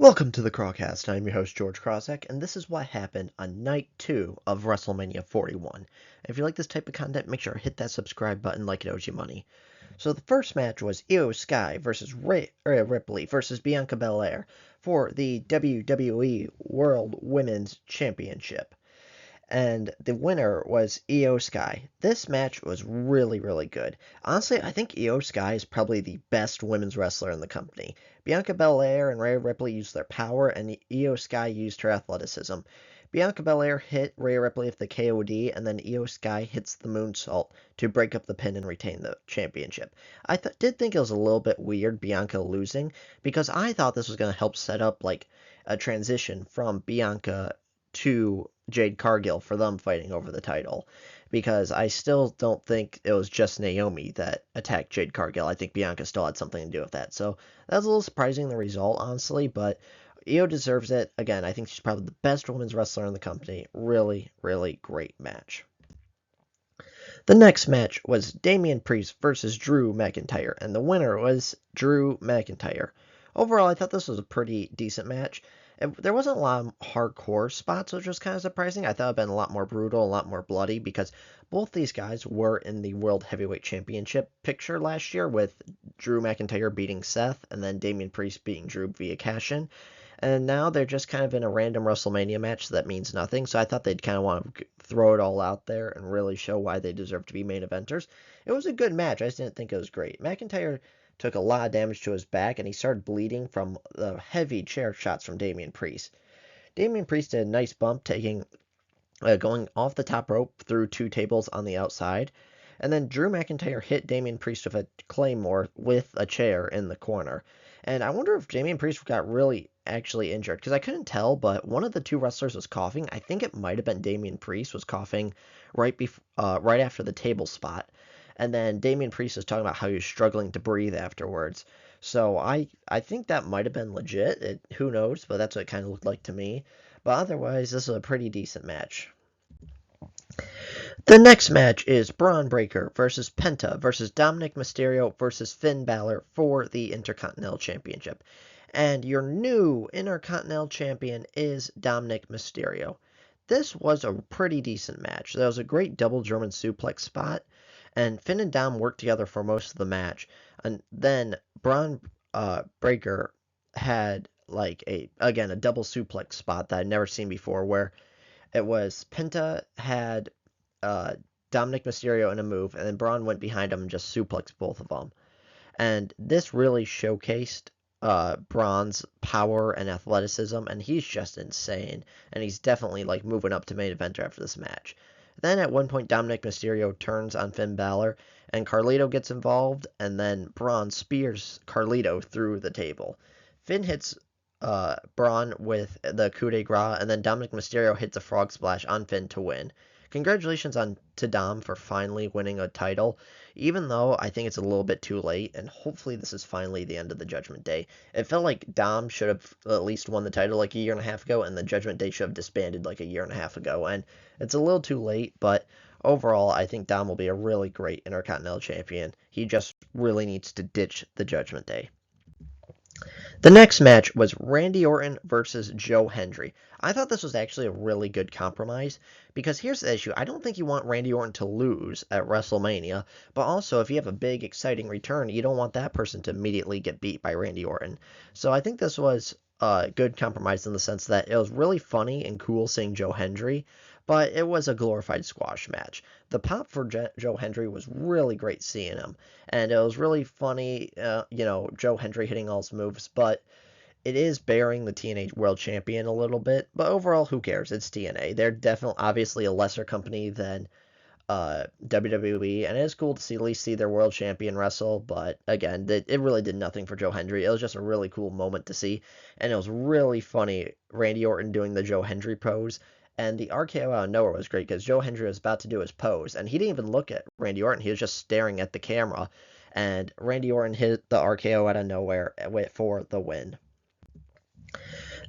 Welcome to the Crawcast. I'm your host, George Krosek, and this is what happened on Night 2 of Wrestlemania 41. If you like this type of content, make sure to hit that subscribe button like it owes you money. So the first match was Io Sky versus Ripley versus Bianca Belair for the WWE World Women's Championship. And the winner was Io Sky. This match was really good. Honestly, I think Io Sky is probably the best women's wrestler in the company. Bianca Belair and Rhea Ripley used their power, and Io Sky used her athleticism. Bianca Belair hit Rhea Ripley with the KOD, and then Io Sky hits the moonsault to break up the pin and retain the championship. I did think it was a little bit weird, Bianca losing, because I thought this was going to help set up like a transition from Bianca to Jade Cargill for them fighting over the title, because I still don't think it was just Naomi that attacked Jade Cargill. I think Bianca still had something to do with that. So that was a little surprising, the result, honestly, but Io deserves it. Again, I think she's probably the best women's wrestler in the company. Really great match. The next match was Damian Priest versus Drew McIntyre, and the winner was Drew McIntyre. Overall, I thought this was a pretty decent match. There wasn't a lot of hardcore spots, which was kind of surprising. I thought it would have been a lot more brutal, a lot more bloody, because both these guys were in the World Heavyweight Championship picture last year, with Drew McIntyre beating Seth, and then Damian Priest beating Drew via cash-in. And now they're just kind of in a random WrestleMania match that means nothing, so I thought they'd kind of want to throw it all out there and really show why they deserve to be main eventers. It was a good match. I just didn't think it was great. McIntyre took a lot of damage to his back, and he started bleeding from the heavy chair shots from Damian Priest. Damian Priest did a nice bump, going off the top rope through two tables on the outside, and then Drew McIntyre hit Damian Priest with a claymore with a chair in the corner. And I wonder if Damian Priest got really actually injured, because I couldn't tell, but one of the two wrestlers was coughing. I think it might have been Damian Priest was coughing right after the table spot. And then Damian Priest was talking about how he was struggling to breathe afterwards. So I think that might have been legit. Who knows? But that's what it kind of looked like to me. But otherwise, this is a pretty decent match. The next match is Braun Breaker versus Penta versus Dominic Mysterio versus Finn Balor for the Intercontinental Championship. And your new Intercontinental Champion is Dominic Mysterio. This was a pretty decent match. There was a great double German suplex spot, and Finn and Dom worked together for most of the match. And then Braun Breaker had a double suplex spot that I'd never seen before, where it was Penta had Dominic Mysterio in a move, and then Braun went behind him and just suplexed both of them. And this really showcased Braun's power and athleticism, and he's just insane. And he's definitely moving up to main eventer after this match. Then at one point, Dominic Mysterio turns on Finn Balor, and Carlito gets involved, and then Braun spears Carlito through the table. Finn hits Braun with the coup de grace, and then Dominic Mysterio hits a frog splash on Finn to win. Congratulations to Dom for finally winning a title, even though I think it's a little bit too late, and hopefully this is finally the end of the Judgment Day. It felt like Dom should have at least won the title a year and a half ago, and the Judgment Day should have disbanded a year and a half ago, and it's a little too late, but overall, I think Dom will be a really great Intercontinental Champion. He just really needs to ditch the Judgment Day. The next match was Randy Orton versus Joe Hendry. I thought this was actually a really good compromise, because here's the issue. I don't think you want Randy Orton to lose at WrestleMania, but also if you have a big, exciting return, you don't want that person to immediately get beat by Randy Orton. So I think this was a good compromise in the sense that it was really funny and cool seeing Joe Hendry, but it was a glorified squash match. The pop for Joe Hendry was really great seeing him, and it was really funny, Joe Hendry hitting all his moves, but it is bearing the TNA World Champion a little bit, but overall, who cares? It's TNA. They're definitely, obviously, a lesser company than WWE, and it is cool to at least see their World Champion wrestle, but again, it really did nothing for Joe Hendry. It was just a really cool moment to see, and it was really funny, Randy Orton doing the Joe Hendry pose, and the RKO out of nowhere was great, because Joe Hendry was about to do his pose, and he didn't even look at Randy Orton, he was just staring at the camera, and Randy Orton hit the RKO out of nowhere for the win.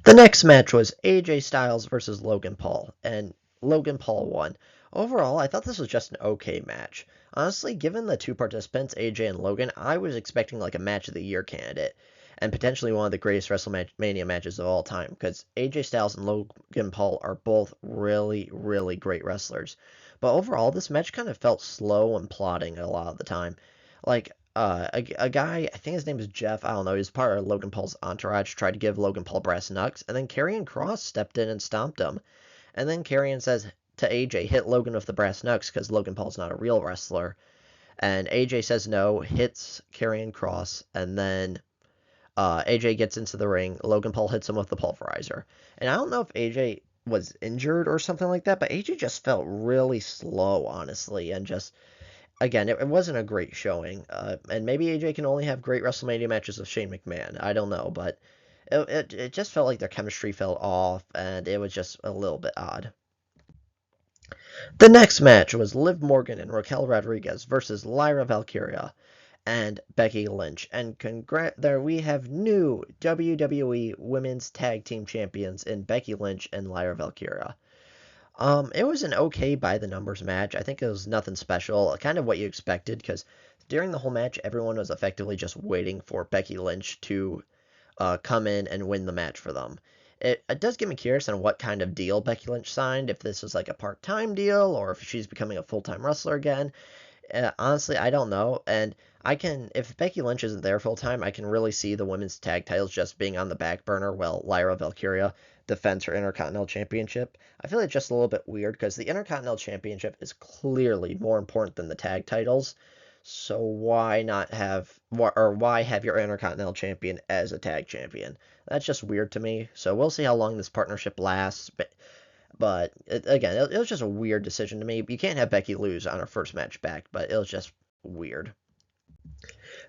The next match was AJ Styles versus Logan Paul, and Logan Paul won. Overall, I thought this was just an okay match. Honestly, given the two participants, AJ and Logan, I was expecting a match of the year candidate. and potentially one of the greatest WrestleMania matches of all time, because AJ Styles and Logan Paul are both really, really great wrestlers. But overall, this match kind of felt slow and plodding a lot of the time. Like, a guy, I think his name is Jeff, I don't know, he's part of Logan Paul's entourage, tried to give Logan Paul brass knucks, and then Karrion Kross stepped in and stomped him. And then Karrion says to AJ, hit Logan with the brass knucks, because Logan Paul's not a real wrestler. And AJ says no, hits Karrion Kross, and then AJ gets into the ring. Logan Paul hits him with the pulverizer. And I don't know if AJ was injured or something like that, but AJ just felt really slow, honestly, and just again, it wasn't a great showing. And maybe AJ can only have great WrestleMania matches with Shane McMahon. I don't know, but it just felt like their chemistry fell off, and it was just a little bit odd. The next match was Liv Morgan and Raquel Rodriguez versus Lyra Valkyria and Becky Lynch. And there we have new WWE Women's Tag Team Champions in Becky Lynch and Lyra Valkyria. It was an okay by the numbers match. I think it was nothing special, kind of what you expected, because during the whole match, everyone was effectively just waiting for Becky Lynch to come in and win the match for them. It does get me curious on what kind of deal Becky Lynch signed, if this was like a part-time deal or if she's becoming a full-time wrestler again. Honestly, I don't know. And if Becky Lynch isn't there full-time, I can really see the women's tag titles just being on the back burner while Lyra Valkyria defends her Intercontinental Championship. I feel it's just a little bit weird because the Intercontinental Championship is clearly more important than the tag titles. So why have your Intercontinental Champion as a tag champion? That's just weird to me. So we'll see how long this partnership lasts. But again, it was just a weird decision to me. You can't have Becky lose on her first match back, but it was just weird.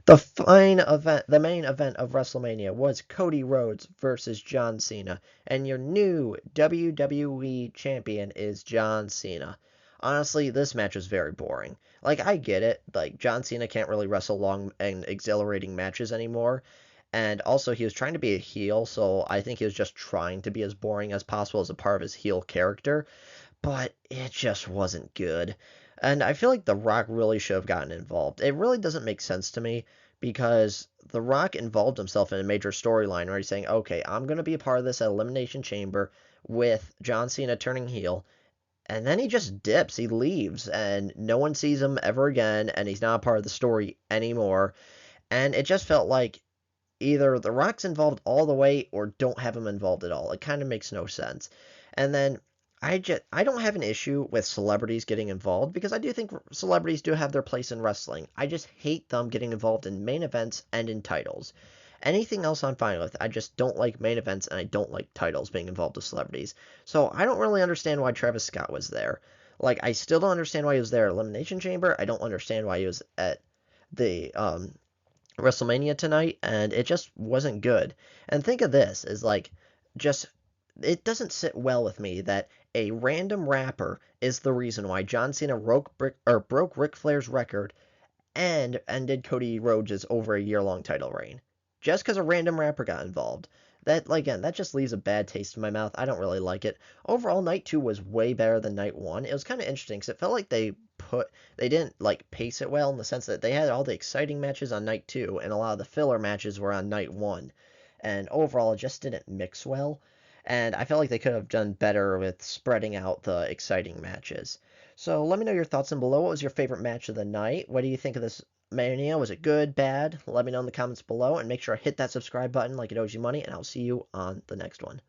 The main event of WrestleMania was Cody Rhodes versus John Cena, and your new WWE champion is John Cena. Honestly, this match was very boring. Like, I get it. Like, John Cena can't really wrestle long and exhilarating matches anymore. And also, he was trying to be a heel, so I think he was just trying to be as boring as possible as a part of his heel character. But it just wasn't good. And I feel like The Rock really should have gotten involved. It really doesn't make sense to me because The Rock involved himself in a major storyline where he's saying, okay, I'm going to be a part of this Elimination Chamber with John Cena turning heel. And then he just dips, he leaves, and no one sees him ever again, and he's not a part of the story anymore. And it just felt like either The Rock's involved all the way or don't have him involved at all. It kind of makes no sense. And then I don't have an issue with celebrities getting involved because I do think celebrities do have their place in wrestling. I just hate them getting involved in main events and in titles. Anything else I'm fine with. I just don't like main events and I don't like titles being involved with celebrities. So I don't really understand why Travis Scott was there. Like, I still don't understand why he was there at Elimination Chamber. I don't understand why he was at the WrestleMania tonight, and it just wasn't good. And think of this as like, just it doesn't sit well with me that a random rapper is the reason why John Cena broke Ric Flair's record and ended Cody Rhodes' over a year-long title reign. Just because a random rapper got involved. That, again, that just leaves a bad taste in my mouth. I don't really like it. Overall, night 2 was way better than night 1. It was kind of interesting because it felt like they didn't like pace it well in the sense that they had all the exciting matches on night 2 and a lot of the filler matches were on night 1. And overall, it just didn't mix well. And I felt like they could have done better with spreading out the exciting matches. So let me know your thoughts down below. What was your favorite match of the night? What do you think of this Mania? Was it good, bad? Let me know in the comments below, and make sure to hit that subscribe button like it owes you money, and I'll see you on the next one.